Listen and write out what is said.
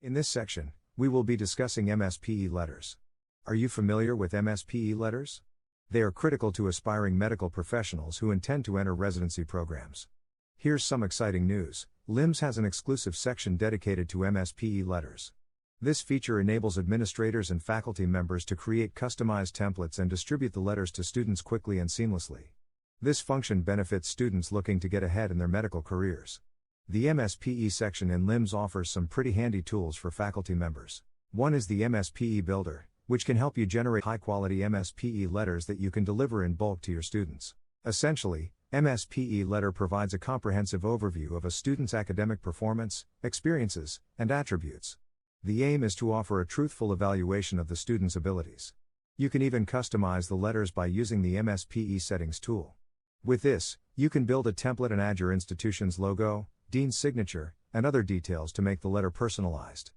In this section, we will be discussing MSPE letters. Are you familiar with MSPE letters? They are critical to aspiring medical professionals who intend to enter residency programs. Here's some exciting news. LIMS has an exclusive section dedicated to MSPE letters. This feature enables administrators and faculty members to create customized templates and distribute the letters to students quickly and seamlessly. This function benefits students looking to get ahead in their medical careers. The MSPE section in LIMS offers some pretty handy tools for faculty members. One is the MSPE Builder, which can help you generate high-quality MSPE letters that you can deliver in bulk to your students. Essentially, MSPE letter provides a comprehensive overview of a student's academic performance, experiences, and attributes. The aim is to offer a truthful evaluation of the student's abilities. You can even customize the letters by using the MSPE settings tool. With this, you can build a template and add your institution's logo, dean's signature, and other details to make the letter personalized.